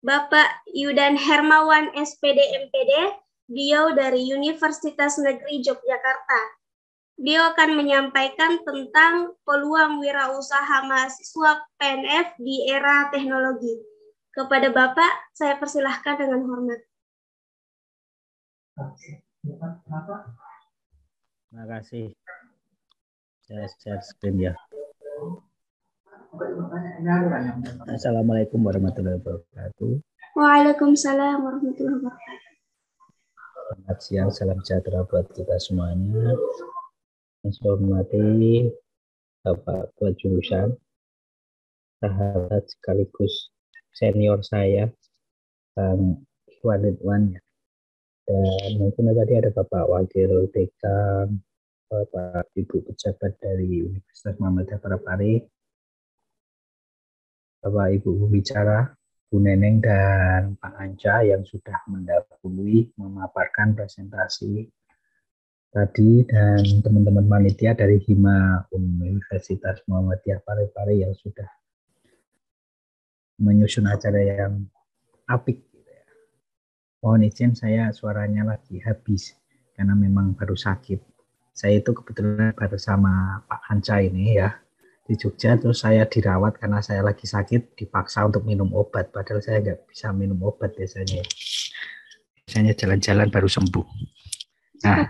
Bapak Yudan Hermawan SPD MPD, beliau dari Universitas Negeri Yogyakarta. Beliau akan menyampaikan tentang peluang wirausaha mahasiswa PNF di era teknologi. Kepada Bapak, saya persilahkan dengan hormat. Terima kasih. Saya share screen ya. Assalamualaikum warahmatullahi wabarakatuh. Waalaikumsalam warahmatullahi wabarakatuh. Selamat siang, salam sejahtera buat kita semuanya. Saya hormati Bapak Ketua Jurusan, sahabat sekaligus senior saya, Bang Iwan Ridwan. Dan mungkin tadi ada Bapak Wakil Dekan, Bapak Ibu pejabat dari Universitas Muhammadiyah Parepare, Bapak Ibu pembicara, Bu Neneng dan Pak Anca yang sudah mendahului memaparkan presentasi tadi, dan teman-teman panitia dari Hima Universitas Muhammadiyah Parepare yang sudah menyusun acara yang apik. Mohon izin, saya suaranya lagi habis karena memang baru sakit. Saya itu kebetulan bersama Pak Anca ini ya di Jogja, terus saya dirawat karena saya lagi sakit, dipaksa untuk minum obat, padahal saya nggak bisa minum obat biasanya. Biasanya jalan-jalan baru sembuh. Nah,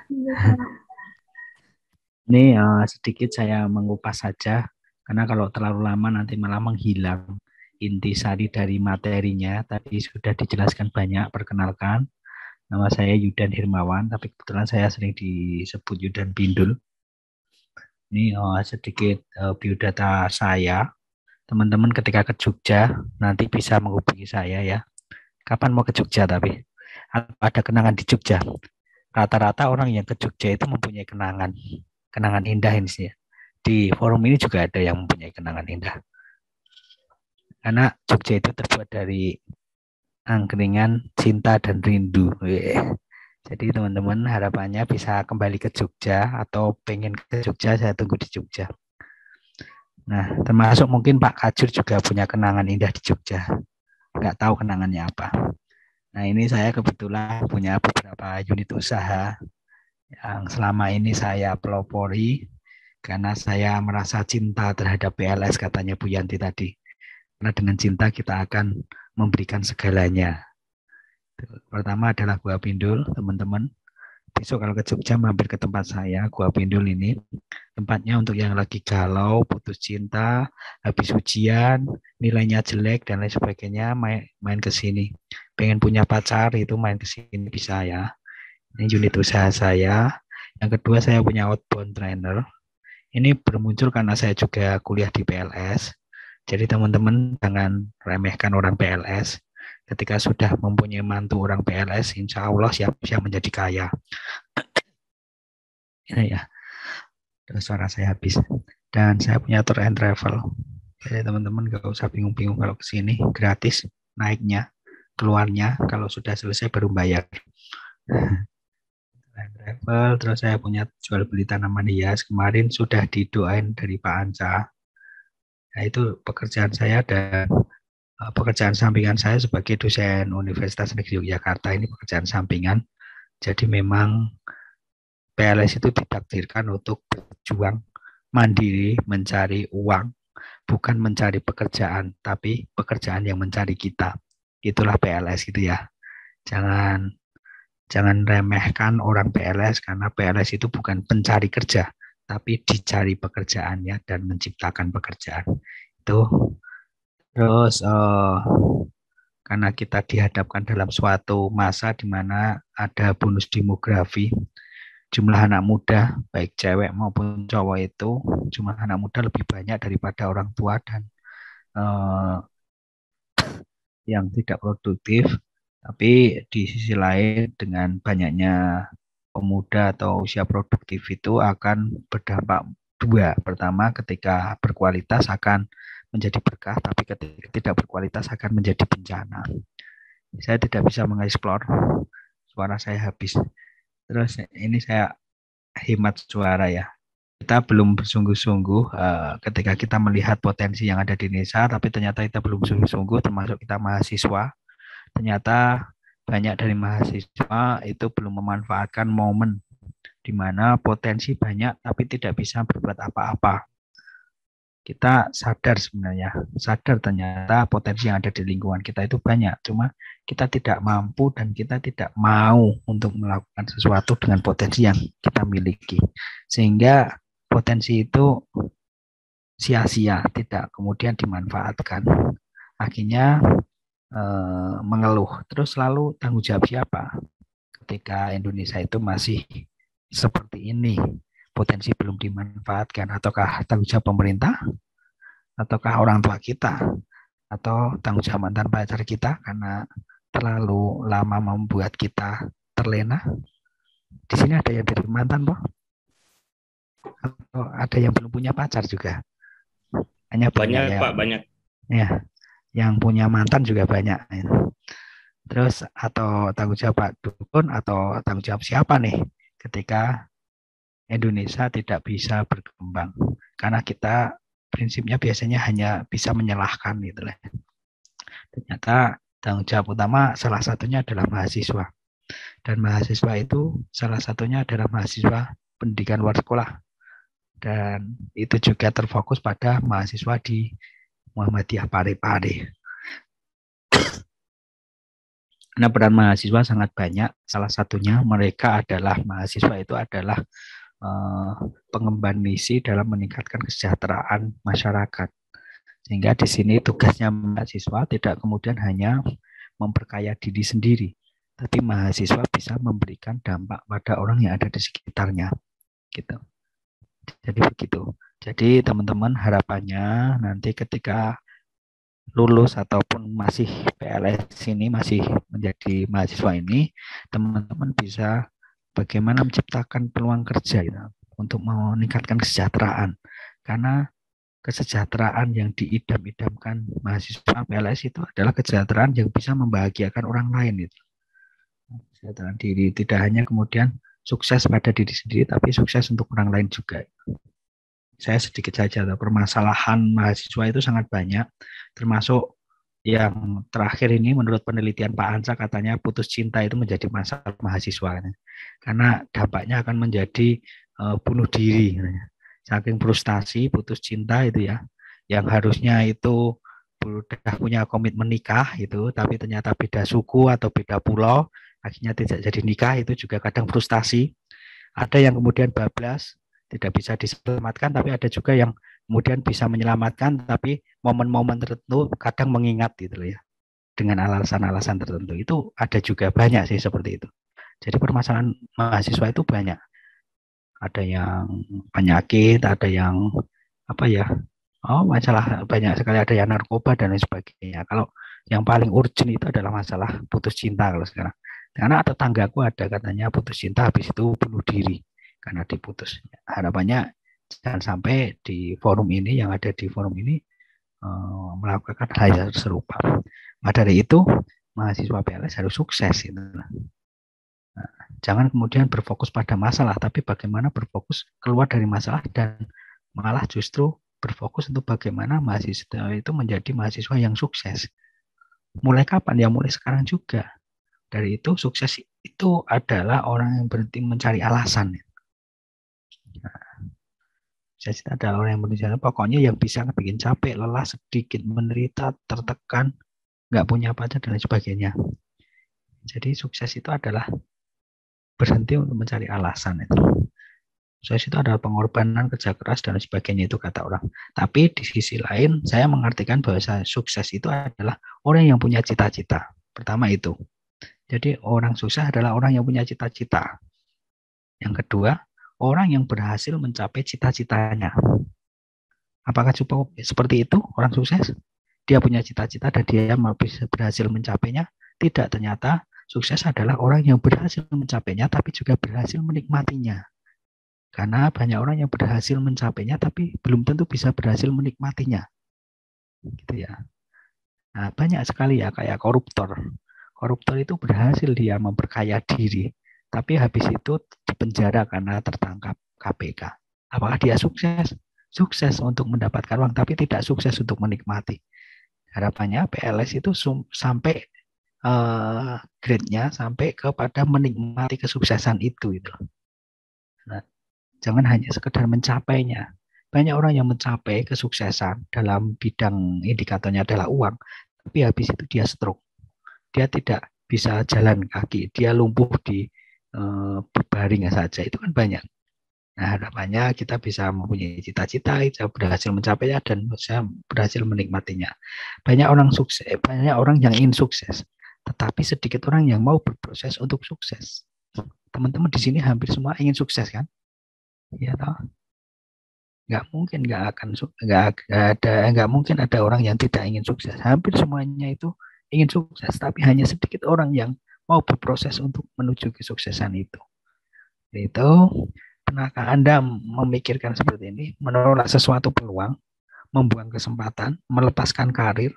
ini sedikit saya mengupas saja, karena kalau terlalu lama nanti malah menghilang intisari dari materinya. Tadi sudah dijelaskan banyak. Perkenalkan, nama saya Yudan Hermawan, tapi kebetulan saya sering disebut Yudan Bindul. Ini sedikit biodata saya. Teman-teman ketika ke Jogja nanti bisa menghubungi saya ya. Kapan mau ke Jogja tapi? Ada kenangan di Jogja? Rata-rata orang yang ke Jogja itu mempunyai kenangan indah ini sih ya. Di forum ini juga ada yang mempunyai kenangan indah. Karena Jogja itu terbuat dari angkringan cinta dan rindu. Jadi teman-teman harapannya bisa kembali ke Jogja atau pengen ke Jogja, saya tunggu di Jogja. Nah, termasuk mungkin Pak Kajur juga punya kenangan indah di Jogja. Nggak tahu kenangannya apa. Nah, ini saya kebetulan punya beberapa unit usaha yang selama ini saya pelopori karena saya merasa cinta terhadap PLS, katanya Bu Yanti tadi. Karena dengan cinta kita akan memberikan segalanya. Pertama adalah Gua Pindul, teman-teman. Besok kalau ke Jogja mampir ke tempat saya, Gua Pindul ini. Tempatnya untuk yang lagi galau, putus cinta, habis ujian, nilainya jelek dan lain sebagainya, main ke sini. Pengen punya pacar itu main ke sini bisa ya. Ini unit usaha saya. Yang kedua, saya punya outbound trainer. Ini bermuncul karena saya juga kuliah di PLS. Jadi teman-teman jangan remehkan orang PLS. Ketika sudah mempunyai mantu orang PLS, insya Allah siap-siap menjadi kaya. Ini ya, suara saya habis. Dan saya punya tour and travel. Jadi teman-teman gak usah bingung-bingung kalau kesini, gratis naiknya, keluarnya, kalau sudah selesai baru bayar. Travel, terus saya punya jual beli tanaman hias. Kemarin sudah didoain dari Pak Anca. Nah, itu pekerjaan saya dan pekerjaan sampingan saya sebagai dosen Universitas Negeri Yogyakarta. Ini pekerjaan sampingan. Jadi memang PLS itu ditakdirkan untuk berjuang mandiri mencari uang, bukan mencari pekerjaan, tapi pekerjaan yang mencari kita. Itulah PLS gitu ya. Jangan remehkan orang PLS, karena PLS itu bukan pencari kerja, tapi dicari pekerjaannya dan menciptakan pekerjaan. Itu terus karena kita dihadapkan dalam suatu masa di mana ada bonus demografi, jumlah anak muda baik cewek maupun cowok itu jumlah anak muda lebih banyak daripada orang tua dan yang tidak produktif. Tapi di sisi lain dengan banyaknya pemuda atau usia produktif itu akan berdampak dua. Pertama, ketika berkualitas akan menjadi berkah, tapi ketika tidak berkualitas akan menjadi bencana. Saya tidak bisa mengeksplor, suara saya habis. Terus ini saya hemat suara ya. Kita belum bersungguh-sungguh ketika kita melihat potensi yang ada di Indonesia, tapi ternyata kita belum bersungguh-sungguh, termasuk kita mahasiswa. ternyata banyak dari mahasiswa itu belum memanfaatkan momen di mana potensi banyak tapi tidak bisa berbuat apa-apa. Kita sadar sebenarnya, sadar ternyata potensi yang ada di lingkungan kita itu banyak, cuma kita tidak mampu dan kita tidak mau untuk melakukan sesuatu dengan potensi yang kita miliki. Sehingga potensi itu sia-sia, tidak kemudian dimanfaatkan. Akhirnya mengeluh. Terus lalu tanggung jawab siapa? Ketika Indonesia itu masih seperti ini, potensi belum dimanfaatkan, ataukah tanggung jawab pemerintah, ataukah orang tua kita, atau tanggung jawab mantan pacar kita karena terlalu lama membuat kita terlena? Di sini ada yang dari mantan, Pak? Atau ada yang belum punya pacar juga? Hanya banyak ya. Pak, banyak. Ya, yang punya mantan juga banyak. Terus atau tanggung jawab Pak Dukun atau tanggung jawab siapa nih ketika Indonesia tidak bisa berkembang? Karena kita prinsipnya biasanya hanya bisa menyalahkan gitu lah. Ternyata tanggung jawab utama salah satunya adalah mahasiswa. Dan mahasiswa itu salah satunya adalah mahasiswa pendidikan luar sekolah. Dan itu juga terfokus pada mahasiswa di Muhammadiyah Parepare. Nah, peran mahasiswa sangat banyak. Salah satunya mereka adalah mahasiswa itu adalah pengemban misi dalam meningkatkan kesejahteraan masyarakat. Sehingga di sini tugasnya mahasiswa tidak kemudian hanya memperkaya diri sendiri, tapi mahasiswa bisa memberikan dampak pada orang yang ada di sekitarnya. Gitu. Jadi begitu. Jadi teman-teman harapannya nanti ketika lulus ataupun masih PLS ini masih menjadi mahasiswa ini, teman-teman bisa bagaimana menciptakan peluang kerja gitu, untuk meningkatkan kesejahteraan. Karena kesejahteraan yang diidam-idamkan mahasiswa PLS itu adalah kesejahteraan yang bisa membahagiakan orang lain itu. Kesejahteraan diri tidak hanya kemudian sukses pada diri sendiri, tapi sukses untuk orang lain juga. Saya sedikit saja, permasalahan mahasiswa itu sangat banyak, termasuk yang terakhir ini menurut penelitian Pak Ansa katanya putus cinta itu menjadi masalah mahasiswa. Karena dampaknya akan menjadi bunuh diri. Saking frustasi, putus cinta itu ya, yang harusnya itu sudah punya komitmen nikah itu, tapi ternyata beda suku atau beda pulau, akhirnya tidak jadi nikah, itu juga kadang frustasi. Ada yang kemudian bablas, tidak bisa diselamatkan, tapi ada juga yang kemudian bisa menyelamatkan, tapi momen-momen tertentu kadang mengingat gitu ya, dengan alasan-alasan tertentu. Itu ada juga banyak sih seperti itu. Jadi permasalahan mahasiswa itu banyak. Ada yang penyakit, ada yang masalah banyak sekali, ada yang narkoba dan lain sebagainya. Kalau yang paling urgent itu adalah masalah putus cinta kalau sekarang. Karena tetanggaku ada katanya putus cinta habis itu bunuh diri karena diputus. Harapannya jangan sampai di forum ini, yang ada di forum ini melakukan hal yang serupa. Nah, dari itu mahasiswa PLS harus sukses gitu. Nah, jangan kemudian berfokus pada masalah, tapi bagaimana berfokus keluar dari masalah dan malah justru berfokus untuk bagaimana mahasiswa itu menjadi mahasiswa yang sukses. Mulai kapan? Ya mulai sekarang juga. Dari itu sukses itu adalah orang yang berhenti mencari alasan. Nah, sukses itu adalah orang yang berhenti mencari alasan. Pokoknya yang bisa bikin capek, lelah, sedikit menderita, tertekan, nggak punya pacar dan lain sebagainya. Jadi sukses itu adalah berhenti untuk mencari alasan itu. Sukses itu adalah pengorbanan, kerja keras dan sebagainya, itu kata orang. Tapi di sisi lain saya mengartikan bahwa sukses itu adalah orang yang punya cita-cita. Pertama itu. Jadi orang sukses adalah orang yang punya cita-cita. Yang kedua, orang yang berhasil mencapai cita-citanya. Apakah cukup seperti itu orang sukses? Dia punya cita-cita dan dia berhasil mencapainya? Tidak, ternyata sukses adalah orang yang berhasil mencapainya tapi juga berhasil menikmatinya. Karena banyak orang yang berhasil mencapainya tapi belum tentu bisa berhasil menikmatinya. Gitu ya. Nah, banyak sekali ya kayak koruptor. Koruptor itu berhasil dia memperkaya diri, tapi habis itu dipenjara karena tertangkap KPK. Apakah dia sukses? Sukses untuk mendapatkan uang, tapi tidak sukses untuk menikmati. Harapannya PLS itu sampai grade-nya sampai kepada menikmati kesuksesan itu gitu. Nah, jangan hanya sekedar mencapainya. Banyak orang yang mencapai kesuksesan dalam bidang indikatornya adalah uang, tapi habis itu dia stroke. Dia tidak bisa jalan kaki, dia lumpuh di berbaring saja. Itu kan banyak. Nah, harapannya kita bisa mempunyai cita-cita, kita berhasil mencapainya dan bisa berhasil menikmatinya. Banyak orang sukses, banyak orang yang ingin sukses, tetapi sedikit orang yang mau berproses untuk sukses. Teman-teman di sini hampir semua ingin sukses kan? Ya toh? Nggak mungkin ada orang yang tidak ingin sukses. Hampir semuanya itu ingin sukses, tapi hanya sedikit orang yang mau berproses untuk menuju kesuksesan itu. Itu pernahkah Anda memikirkan seperti ini, menolak sesuatu peluang, membuang kesempatan, melepaskan karir,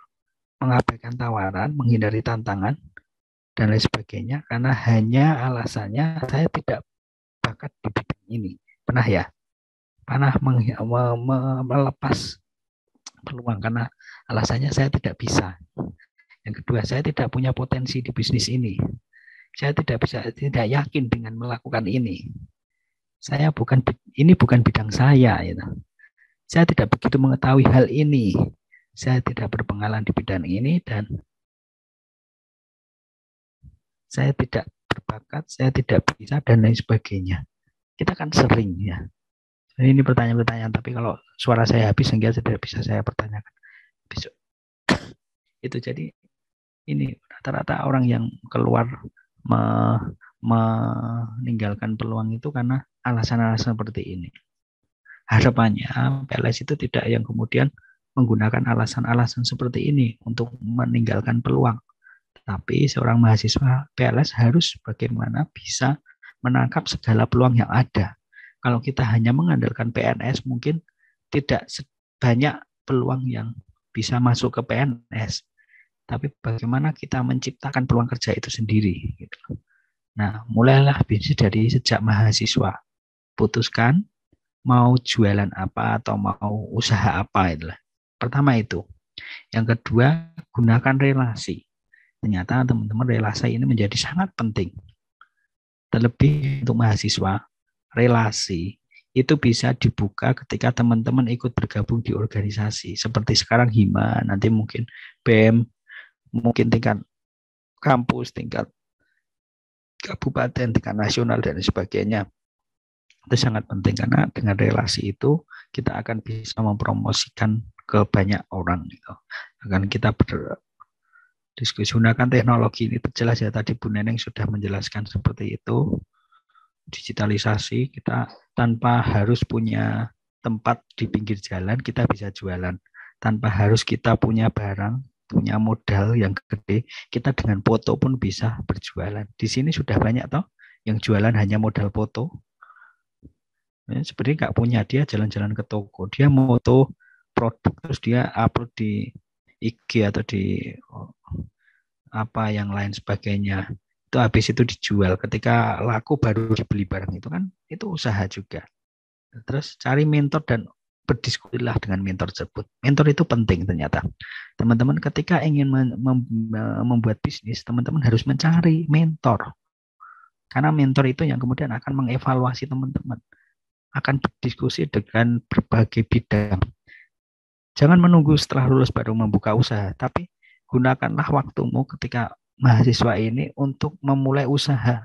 mengabaikan tawaran, menghindari tantangan, dan lain sebagainya, karena hanya alasannya saya tidak bakat di bidang ini. Pernah ya? Pernah melepas peluang karena alasannya saya tidak bisa. Yang kedua, saya tidak punya potensi di bisnis ini. Saya tidak yakin dengan melakukan ini. Ini bukan bidang saya. Gitu. Saya tidak begitu mengetahui hal ini. Saya tidak berpengalaman di bidang ini dan saya tidak berbakat, saya tidak bisa dan lain sebagainya. Kita kan sering ya. Ini pertanyaan-pertanyaan, tapi kalau suara saya habis sehingga tidak bisa saya pertanyakan besok. Itu jadi ini rata-rata orang yang keluar meninggalkan peluang itu karena alasan-alasan seperti ini. Harapannya PLS itu tidak yang kemudian menggunakan alasan-alasan seperti ini untuk meninggalkan peluang. Tapi seorang mahasiswa PLS harus bagaimana bisa menangkap segala peluang yang ada. Kalau kita hanya mengandalkan PNS, mungkin tidak banyak peluang yang bisa masuk ke PNS. Tapi bagaimana kita menciptakan peluang kerja itu sendiri. Gitu. Nah, mulailah bisnis dari sejak mahasiswa. Putuskan mau jualan apa atau mau usaha apa. Itulah. Pertama itu. Yang kedua, gunakan relasi. Ternyata teman-teman relasi ini menjadi sangat penting. Terlebih untuk mahasiswa, relasi itu bisa dibuka ketika teman-teman ikut bergabung di organisasi. Seperti sekarang HIMA, nanti mungkin BEM, mungkin tingkat kampus, tingkat kabupaten, tingkat nasional, dan sebagainya. Itu sangat penting karena dengan relasi itu kita akan bisa mempromosikan ke banyak orang. Gitu. Akan kita berdiskusi gunakan teknologi ini jelas ya, tadi Bu Neneng sudah menjelaskan seperti itu. Digitalisasi, kita tanpa harus punya tempat di pinggir jalan kita bisa jualan, tanpa harus kita punya barang, punya modal yang gede, kita dengan foto pun bisa berjualan. Di sini sudah banyak toh yang jualan hanya modal foto. Seperti nggak punya, dia jalan-jalan ke toko, dia moto produk terus dia upload di IG atau di apa yang lain sebagainya. Itu habis itu dijual, ketika laku baru dibeli barang itu kan, itu usaha juga. Terus cari mentor dan berdiskusilah dengan mentor tersebut. Mentor itu penting ternyata. Teman-teman ketika ingin membuat bisnis, teman-teman harus mencari mentor. Karena mentor itu yang kemudian akan mengevaluasi teman-teman. Akan berdiskusi dengan berbagai bidang. Jangan menunggu setelah lulus baru membuka usaha, tapi gunakanlah waktumu ketika mahasiswa ini untuk memulai usaha.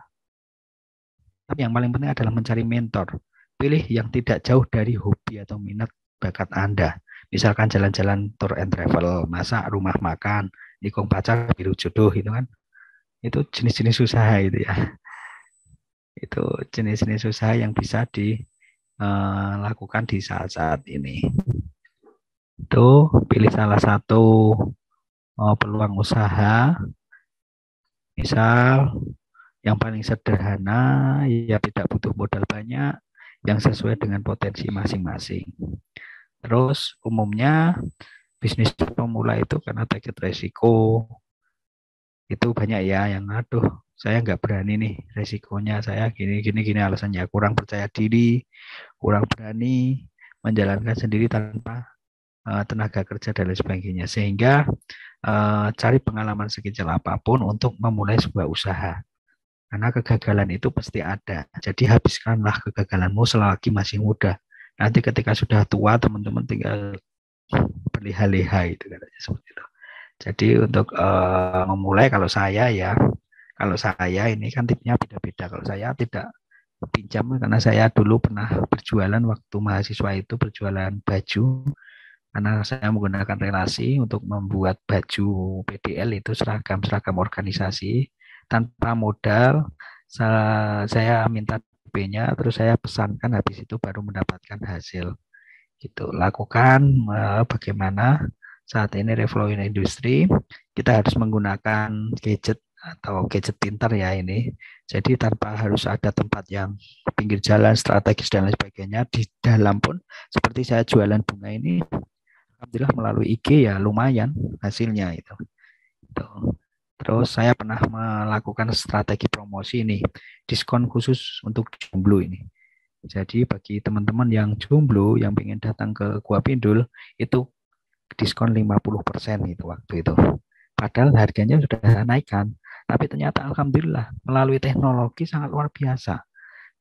Tapi yang paling penting adalah mencari mentor. Pilih yang tidak jauh dari hobi atau minat bakat Anda. Misalkan jalan-jalan tour and travel, masak, rumah makan, nikung pacar, biru jodoh, itu kan. Itu jenis-jenis usaha itu ya. Itu jenis-jenis usaha yang bisa dilakukan di saat-saat ini. Itu pilih salah satu peluang usaha. Misal yang paling sederhana, ya tidak butuh modal banyak, yang sesuai dengan potensi masing-masing. Terus umumnya bisnis pemula itu karena takut resiko, itu banyak ya yang aduh saya nggak berani nih, resikonya saya gini alasannya, kurang percaya diri, kurang berani menjalankan sendiri tanpa tenaga kerja dan lain sebagainya. Sehingga cari pengalaman sekecil apapun untuk memulai sebuah usaha. Karena kegagalan itu pasti ada. Jadi habiskanlah kegagalanmu selagi masih muda. Nanti ketika sudah tua, teman-teman tinggal berleha-leha itu katanya seperti itu. Jadi untuk memulai kalau saya ini kan tipnya beda-beda. Kalau saya tidak pinjam karena saya dulu pernah berjualan waktu mahasiswa itu berjualan baju karena saya menggunakan relasi untuk membuat baju PDL itu seragam organisasi tanpa modal. Saya minta DP-nya terus saya pesankan habis itu baru mendapatkan hasil gitu. Lakukan bagaimana saat ini reflowing industri kita harus menggunakan gadget atau gadget pintar ya ini. Jadi tanpa harus ada tempat yang pinggir jalan strategis dan lain sebagainya, di dalam pun seperti saya jualan bunga ini alhamdulillah melalui IG ya lumayan hasilnya itu. Terus saya pernah melakukan strategi promosi ini, diskon khusus untuk jomblo ini. Jadi bagi teman-teman yang jomblo yang ingin datang ke Gua Pindul itu diskon 50% itu waktu itu. Padahal harganya sudah saya naikkan. Tapi ternyata alhamdulillah melalui teknologi sangat luar biasa.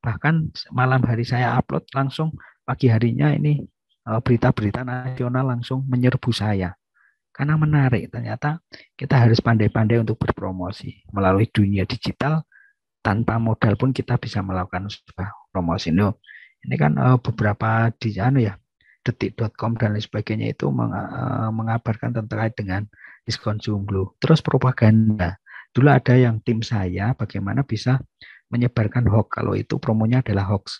Bahkan malam hari saya upload langsung pagi harinya ini berita-berita nasional langsung menyerbu saya. Karena menarik, ternyata kita harus pandai-pandai untuk berpromosi. Melalui dunia digital, tanpa modal pun kita bisa melakukan promosi. Ini kan beberapa di detik.com dan lain sebagainya itu mengabarkan terkait dengan diskon jomblo. Terus propaganda. Dulu ada yang tim saya bagaimana bisa menyebarkan hoax kalau itu promonya adalah hoax.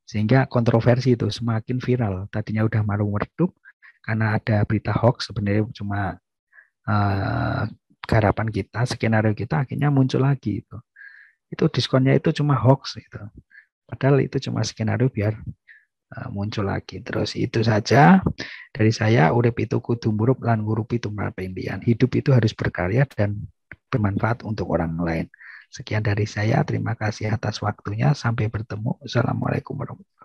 Sehingga kontroversi itu semakin viral. Tadinya udah malu meredup karena ada berita hoax sebenarnya cuma garapan kita, skenario kita akhirnya muncul lagi itu. Itu diskonnya itu cuma hoax gitu. Padahal itu cuma skenario biar muncul lagi. Terus itu saja dari saya. Urip itu kudu murup lan ngurup itu merapendian. Hidup itu harus berkarya dan bermanfaat untuk orang lain. Sekian dari saya. Terima kasih atas waktunya. Sampai bertemu. Assalamualaikum warahmatullahi wabarakatuh.